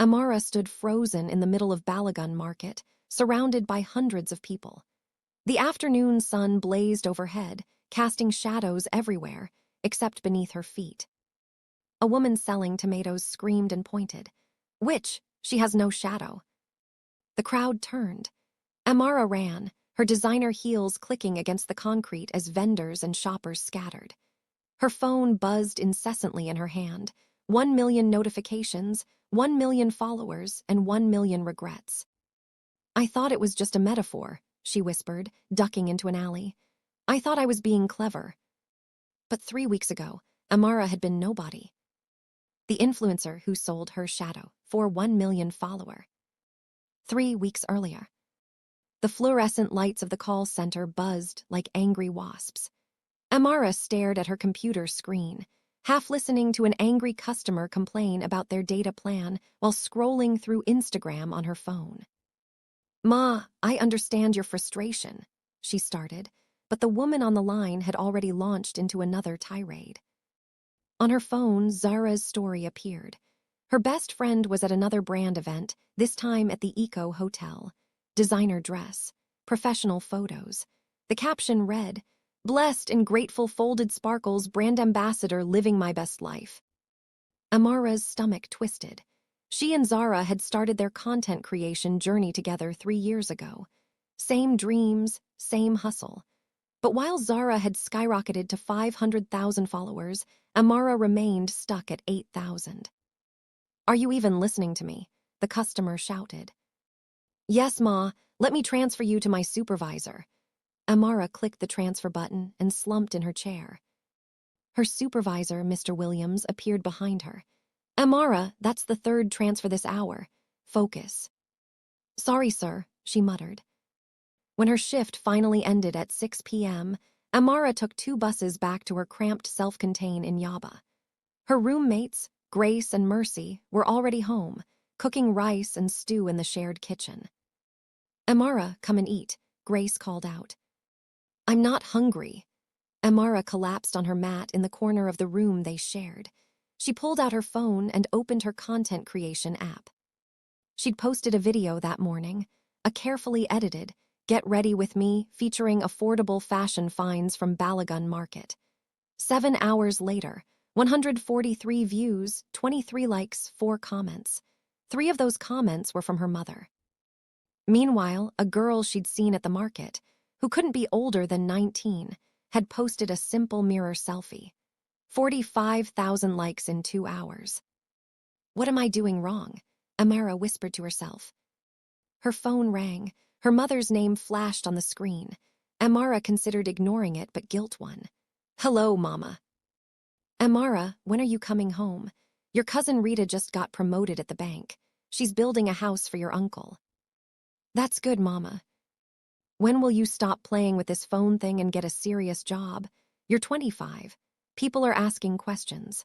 Amara stood frozen in the middle of Balagun Market, surrounded by hundreds of people. The afternoon sun blazed overhead, casting shadows everywhere, except beneath her feet. A woman selling tomatoes screamed and pointed. "Witch, she has no shadow." The crowd turned. Amara ran, her designer heels clicking against the concrete as vendors and shoppers scattered. Her phone buzzed incessantly in her hand. 1 million notifications, 1 million followers, and 1 million regrets. "I thought it was just a metaphor," she whispered, ducking into an alley. "I thought I was being clever." But 3 weeks ago, Amara had been nobody. The influencer who sold her shadow for 1 million follower. 3 weeks earlier. The fluorescent lights of the call center buzzed like angry wasps. Amara stared at her computer screen, half listening to an angry customer complain about their data plan while scrolling through Instagram on her phone. "Ma, I understand your frustration," she started, but the woman on the line had already launched into another tirade. On her phone, Zara's story appeared. Her best friend was at another brand event, this time at the Eco Hotel. Designer dress, professional photos. The caption read, "Blessed and grateful folded sparkles, brand ambassador living my best life." Amara's stomach twisted. She and Zara had started their content creation journey together 3 years ago. Same dreams, same hustle. But while Zara had skyrocketed to 500,000 followers, Amara remained stuck at 8,000. "Are you even listening to me?" the customer shouted. "Yes, Ma, let me transfer you to my supervisor." Amara clicked the transfer button and slumped in her chair. Her supervisor, Mr. Williams, appeared behind her. "Amara, that's the third transfer this hour. Focus." "Sorry, sir," she muttered. When her shift finally ended at 6 p.m., Amara took 2 buses back to her cramped self-contained Inyaba. Her roommates, Grace and Mercy, were already home, cooking rice and stew in the shared kitchen. "Amara, come and eat," Grace called out. "I'm not hungry." Amara collapsed on her mat in the corner of the room they shared. She pulled out her phone and opened her content creation app. She'd posted a video that morning, a carefully edited, "Get Ready With Me" featuring affordable fashion finds from Balagun Market. 7 hours later, 143 views, 23 likes, 4 comments. 3 of those comments were from her mother. Meanwhile, a girl she'd seen at the market, who couldn't be older than 19, had posted a simple mirror selfie. 45,000 likes in 2 hours. "What am I doing wrong?" Amara whispered to herself. Her phone rang. Her mother's name flashed on the screen. Amara considered ignoring it, but guilt won. "Hello, Mama." "Amara, when are you coming home? Your cousin Rita just got promoted at the bank. She's building a house for your uncle." "That's good, Mama." "When will you stop playing with this phone thing and get a serious job? You're 25. People are asking questions."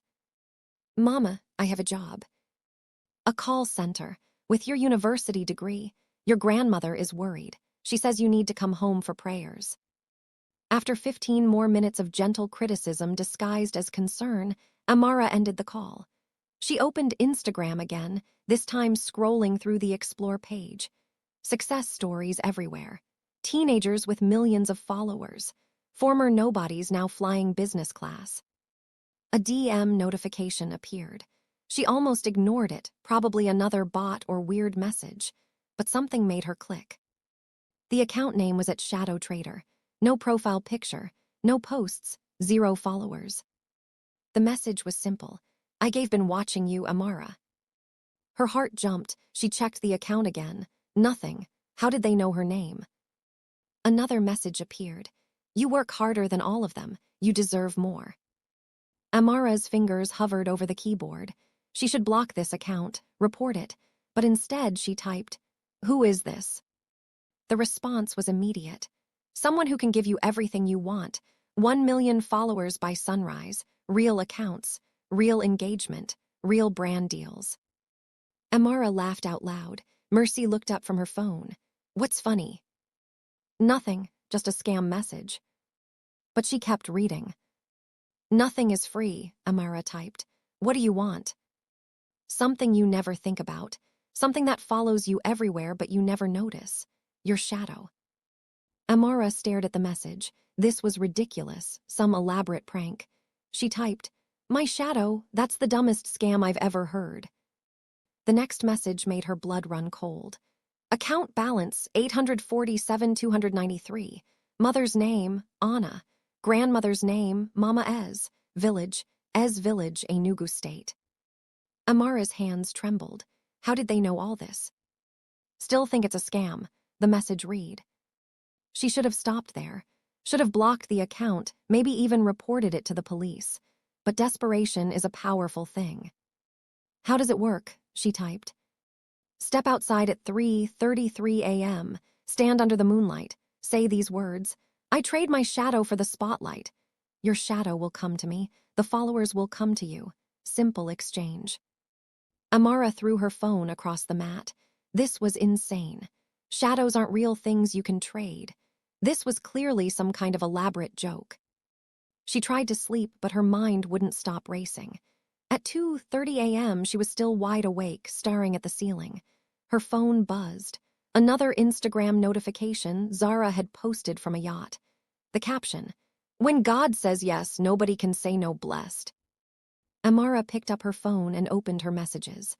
"Mama, I have a job." "A call center. With your university degree. Your grandmother is worried. She says you need to come home for prayers." After 15 more minutes of gentle criticism disguised as concern, Amara ended the call. She opened Instagram again, this time scrolling through the Explore page. Success stories everywhere. Teenagers with millions of followers. Former nobodies now flying business class. A DM notification appeared. She almost ignored it, probably another bot or weird message. But something made her click. The account name was at Shadow Trader. No profile picture, no posts, 0 followers. The message was simple. "I have been watching you, Amara." Her heart jumped. She checked the account again. Nothing. How did they know her name? Another message appeared. "You work harder than all of them. You deserve more." Amara's fingers hovered over the keyboard. She should block this account, report it, but instead she typed, "Who is this?" The response was immediate. "Someone who can give you everything you want. 1 million followers by sunrise, real accounts, real engagement, real brand deals." Amara laughed out loud. Mercy looked up from her phone. "What's funny?" "Nothing, just a scam message." But she kept reading. "Nothing is free," Amara typed. "What do you want?" Something you never think about. Something that follows you everywhere but you never notice. Your shadow. Amara stared at the message. This was ridiculous, some elaborate prank. She typed, "My shadow, that's the dumbest scam I've ever heard." The next message made her blood run cold. Account balance, 847,293. Mother's name, Anna. Grandmother's name, Mama Ez. Village, Ez Village, Enugu State. Amara's hands trembled. How did they know all this? Still think it's a scam, the message read. She should have stopped there. Should have blocked the account, maybe even reported it to the police. But desperation is a powerful thing. How does it work? She typed. Step outside at 3:33 a.m., stand under the moonlight, say these words, "I trade my shadow for the spotlight." Your shadow will come to me, the followers will come to you. Simple exchange. Amara threw her phone across the mat. This was insane. Shadows aren't real things you can trade. This was clearly some kind of elaborate joke. She tried to sleep, but her mind wouldn't stop racing. At 2:30 a.m., she was still wide awake, staring at the ceiling. Her phone buzzed. Another Instagram notification Zara had posted from a yacht. The caption, "When God says yes, nobody can say no, blessed." Amara picked up her phone and opened her messages.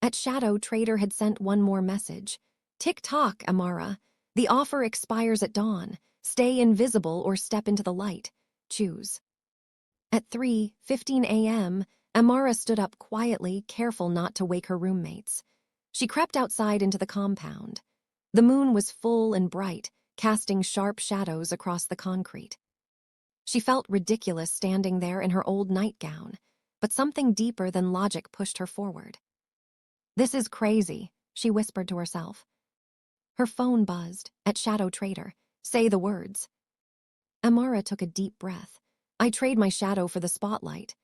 At Shadow, Trader had sent one more message. "Tick-tock, Amara. The offer expires at dawn. Stay invisible or step into the light. Choose." At 3:15 a.m., Amara stood up quietly, careful not to wake her roommates. She crept outside into the compound. The moon was full and bright, casting sharp shadows across the concrete. She felt ridiculous standing there in her old nightgown, but something deeper than logic pushed her forward. "This is crazy," she whispered to herself. Her phone buzzed. At Shadow Trader. "Say the words." Amara took a deep breath. "I trade my shadow for the spotlight."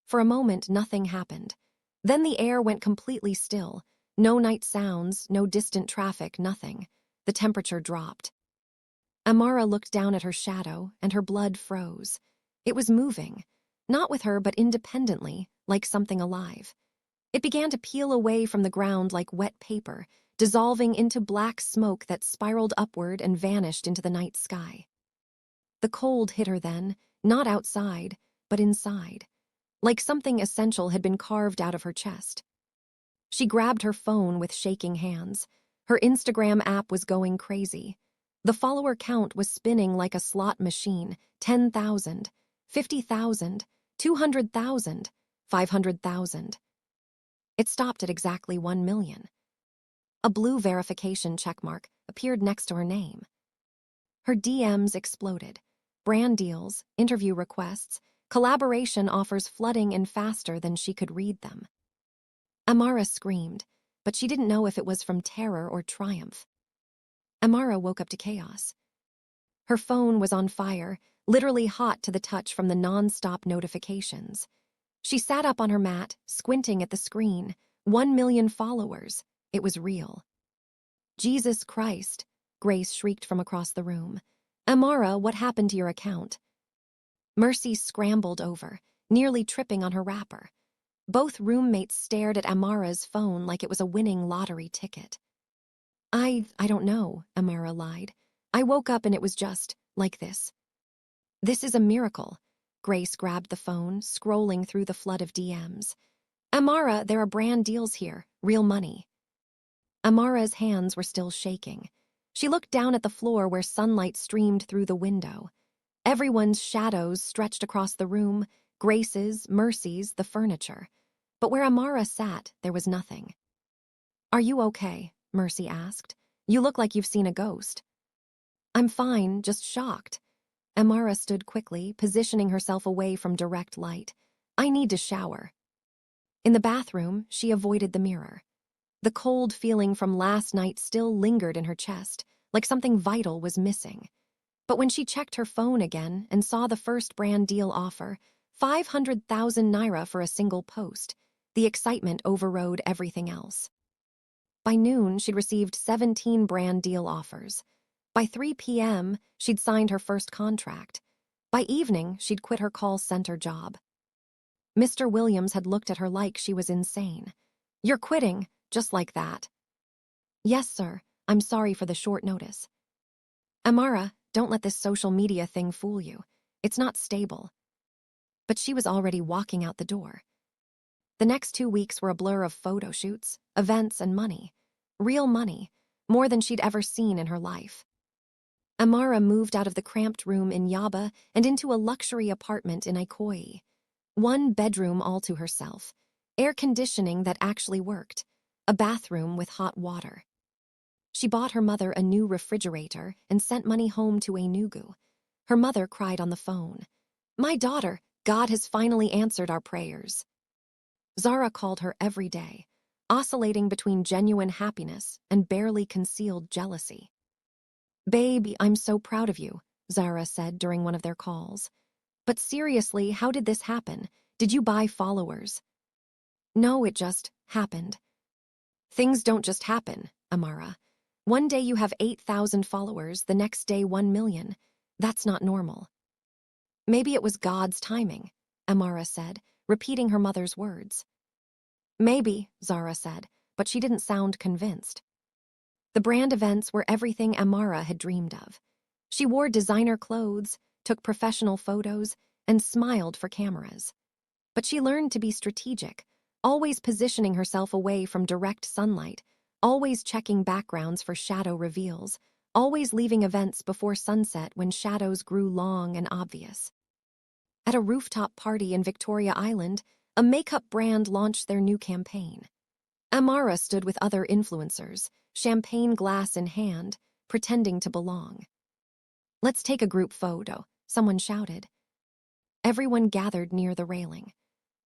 For a moment, nothing happened. Then the air went completely still. No night sounds, no distant traffic, nothing. The temperature dropped. Amara looked down at her shadow, and her blood froze. It was moving. Not with her, but independently, like something alive. It began to peel away from the ground like wet paper, dissolving into black smoke that spiraled upward and vanished into the night sky. The cold hit her then, not outside, but inside. Like something essential had been carved out of her chest. She grabbed her phone with shaking hands. Her Instagram app was going crazy. The follower count was spinning like a slot machine. 10,000, 50,000, 200,000, 500,000. It stopped at exactly 1 million. A blue verification checkmark appeared next to her name. Her DMs exploded. Brand deals, interview requests, collaboration offers flooding in faster than she could read them. Amara screamed, but she didn't know if it was from terror or triumph. Amara woke up to chaos. Her phone was on fire, literally hot to the touch from the non-stop notifications. She sat up on her mat, squinting at the screen. 1 million followers. It was real. "Jesus Christ," Grace shrieked from across the room. "Amara, what happened to your account?" Mercy scrambled over, nearly tripping on her wrapper. Both roommates stared at Amara's phone like it was a winning lottery ticket. I don't know," Amara lied. "I woke up and it was just like this." "This is a miracle." Grace grabbed the phone, scrolling through the flood of DMs. "Amara, there are brand deals here, real money." Amara's hands were still shaking. She looked down at the floor where sunlight streamed through the window. Everyone's shadows stretched across the room, Grace's, Mercy's, the furniture. But where Amara sat, there was nothing. "Are you okay?" Mercy asked. "You look like you've seen a ghost." "I'm fine, just shocked." Amara stood quickly, positioning herself away from direct light. "I need to shower." In the bathroom, she avoided the mirror. The cold feeling from last night still lingered in her chest, like something vital was missing. But when she checked her phone again and saw the first brand deal offer, 500,000 naira for a single post, the excitement overrode everything else. By noon, she'd received 17 brand deal offers. By 3 p.m., she'd signed her first contract. By evening, she'd quit her call center job. Mr. Williams had looked at her like she was insane. You're quitting, just like that. Yes, sir. I'm sorry for the short notice. Amara, don't let this social media thing fool you. It's not stable. But she was already walking out the door. The next 2 weeks were a blur of photo shoots, events, and money. Real money, more than she'd ever seen in her life. Amara moved out of the cramped room in Yaba and into a luxury apartment in Ikoyi. 1 bedroom all to herself, air conditioning that actually worked, a bathroom with hot water. She bought her mother a new refrigerator and sent money home to Enugu. Her mother cried on the phone. My daughter, God has finally answered our prayers. Zara called her every day, oscillating between genuine happiness and barely concealed jealousy. Baby, I'm so proud of you, Zara said during one of their calls. But seriously, how did this happen? Did you buy followers? No, it just happened. Things don't just happen, Amara. One day you have 8,000 followers, the next day 1 million. That's not normal. Maybe it was God's timing, Amara said, repeating her mother's words. Maybe, Zara said, but she didn't sound convinced. The brand events were everything Amara had dreamed of. She wore designer clothes, took professional photos, and smiled for cameras. But she learned to be strategic, always positioning herself away from direct sunlight, always checking backgrounds for shadow reveals, always leaving events before sunset when shadows grew long and obvious. At a rooftop party in Victoria Island, a makeup brand launched their new campaign. Amara stood with other influencers, champagne glass in hand, pretending to belong. Let's take a group photo, someone shouted. Everyone gathered near the railing.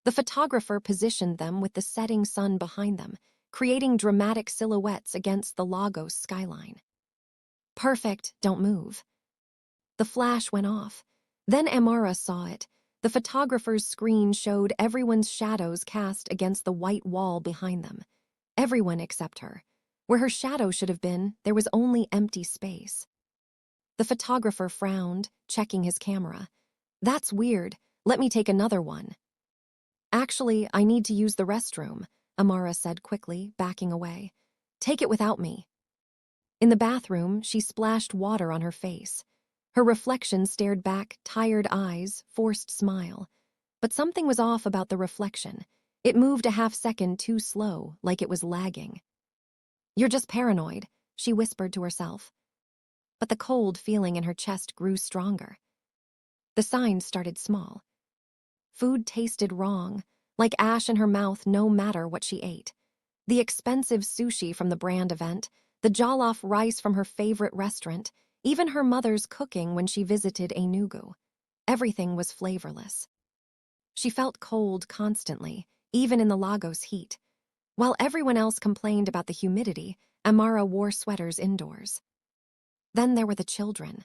The photographer positioned them with the setting sun behind them, creating dramatic silhouettes against the Lagos skyline. Perfect, don't move. The flash went off. Then Amara saw it. The photographer's screen showed everyone's shadows cast against the white wall behind them. Everyone except her. Where her shadow should have been, there was only empty space. The photographer frowned, checking his camera. That's weird. Let me take another one. Actually, I need to use the restroom, Amara said quickly, backing away. Take it without me. In the bathroom, she splashed water on her face. Her reflection stared back, tired eyes, forced smile. But something was off about the reflection. It moved a half-second too slow, like it was lagging. You're just paranoid, she whispered to herself. But the cold feeling in her chest grew stronger. The signs started small. Food tasted wrong, like ash in her mouth no matter what she ate. The expensive sushi from the brand event, the jollof rice from her favorite restaurant, even her mother's cooking when she visited Enugu. Everything was flavorless. She felt cold constantly, even in the Lagos heat. While everyone else complained about the humidity, Amara wore sweaters indoors. Then there were the children.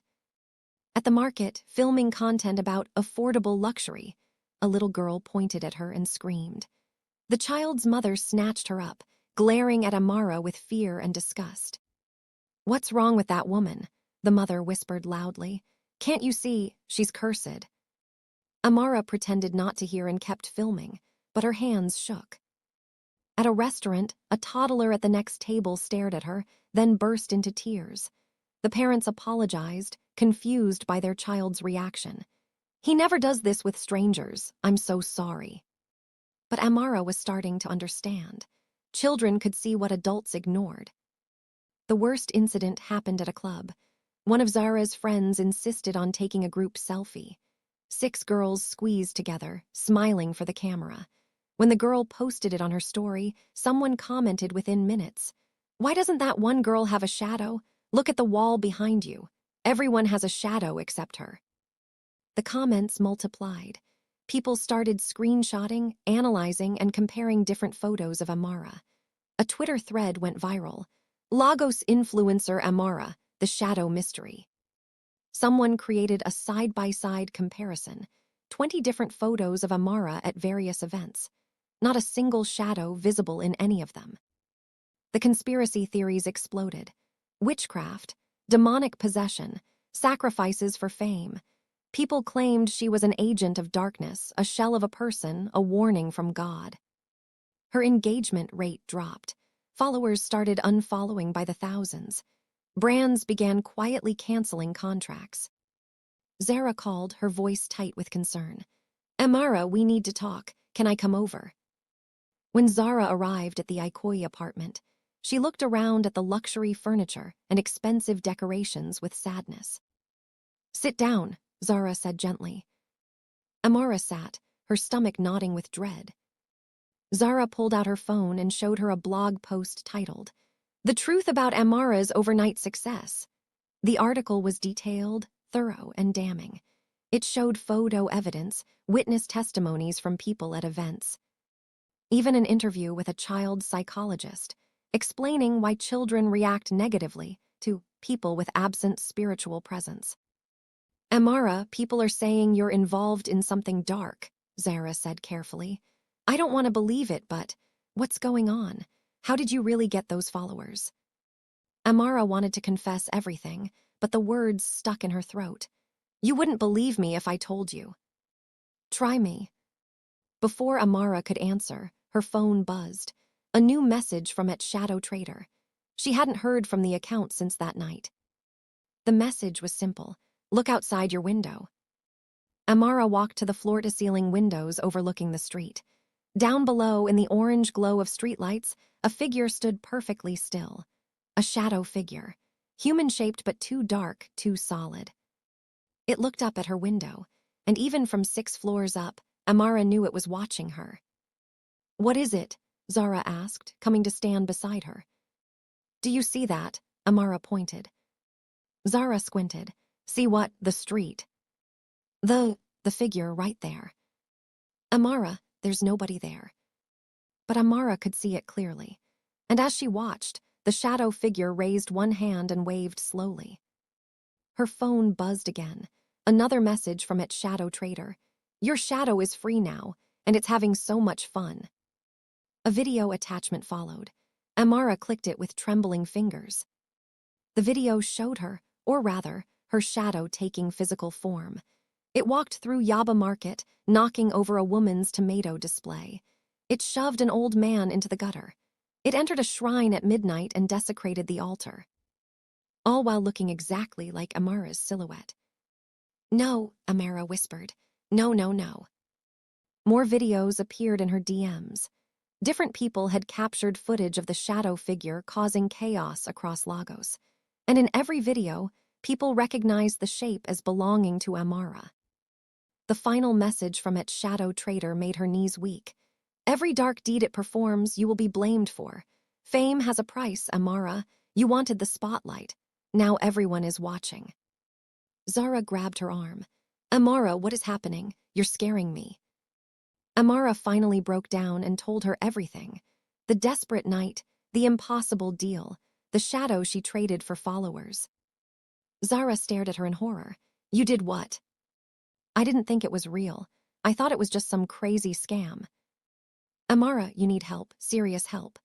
At the market, filming content about affordable luxury, a little girl pointed at her and screamed. The child's mother snatched her up, glaring at Amara with fear and disgust. What's wrong with that woman? The mother whispered loudly. Can't you see, she's cursed. Amara pretended not to hear and kept filming, but her hands shook. At a restaurant, a toddler at the next table stared at her, then burst into tears. The parents apologized, confused by their child's reaction. He never does this with strangers. I'm so sorry. But Amara was starting to understand. Children could see what adults ignored. The worst incident happened at a club. One of Zara's friends insisted on taking a group selfie. 6 girls squeezed together, smiling for the camera. When the girl posted it on her story, someone commented within minutes. Why doesn't that one girl have a shadow? Look at the wall behind you. Everyone has a shadow except her. The comments multiplied. People started screenshotting, analyzing, and comparing different photos of Amara. A Twitter thread went viral. Lagos influencer Amara, the shadow mystery. Someone created a side-by-side comparison. 20 different photos of Amara at various events. Not a single shadow visible in any of them. The conspiracy theories exploded. Witchcraft, demonic possession, sacrifices for fame. People claimed she was an agent of darkness, a shell of a person, a warning from God. Her engagement rate dropped. Followers started unfollowing by the thousands. Brands began quietly canceling contracts. Zara called, her voice tight with concern. "Amara, we need to talk. Can I come over?" When Zara arrived at the Ikoyi apartment, she looked around at the luxury furniture and expensive decorations with sadness. "Sit down," Zara said gently. Amara sat, her stomach knotting with dread. Zara pulled out her phone and showed her a blog post titled, "The Truth About Amara's Overnight Success." The article was detailed, thorough, and damning. It showed photo evidence, witness testimonies from people at events. Even an interview with a child psychologist, explaining why children react negatively to people with absent spiritual presence. "Amara, people are saying you're involved in something dark," Zara said carefully. "I don't want to believe it, but what's going on? How did you really get those followers?" Amara wanted to confess everything, but the words stuck in her throat. "You wouldn't believe me if I told you." "Try me." Before Amara could answer, her phone buzzed. A new message from @Shadow Trader. She hadn't heard from the account since that night. The message was simple. "Look outside your window." Amara walked to the floor-to-ceiling windows overlooking the street. Down below, in the orange glow of streetlights, a figure stood perfectly still. A shadow figure. Human-shaped but too dark, too solid. It looked up at her window, and even from 6 floors up, Amara knew it was watching her. "What is it?" Zara asked, coming to stand beside her. "Do you see that?" Amara pointed. Zara squinted. "See what? The street." The figure right there." "Amara, there's nobody there." But Amara could see it clearly. And as she watched, the shadow figure raised one hand and waved slowly. Her phone buzzed again. Another message from @Shadow Trader. "Your shadow is free now, and it's having so much fun." A video attachment followed. Amara clicked it with trembling fingers. The video showed her, or rather, her shadow taking physical form. It walked through Yaba Market, knocking over a woman's tomato display. It shoved an old man into the gutter. It entered a shrine at midnight and desecrated the altar. All while looking exactly like Amara's silhouette. "No," Amara whispered. "No, no, no." More videos appeared in her DMs. Different people had captured footage of the shadow figure causing chaos across Lagos. And in every video, people recognized the shape as belonging to Amara. The final message from @Shadow Trader made her knees weak. "Every dark deed it performs, you will be blamed for. Fame has a price, Amara. You wanted the spotlight. Now everyone is watching." Zara grabbed her arm. "Amara, what is happening? You're scaring me." Amara finally broke down and told her everything. The desperate night, the impossible deal, the shadow she traded for followers. Zara stared at her in horror. "You did what?" "I didn't think it was real. I thought it was just some crazy scam." "Amara, you need help, serious help."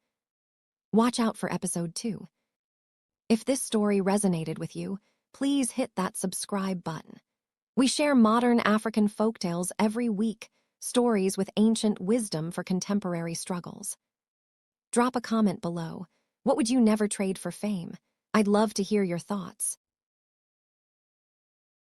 Watch out for episode 2. If this story resonated with you, please hit that subscribe button. We share modern African folktales every week, stories with ancient wisdom for contemporary struggles. Drop a comment below. What would you never trade for fame? I'd love to hear your thoughts.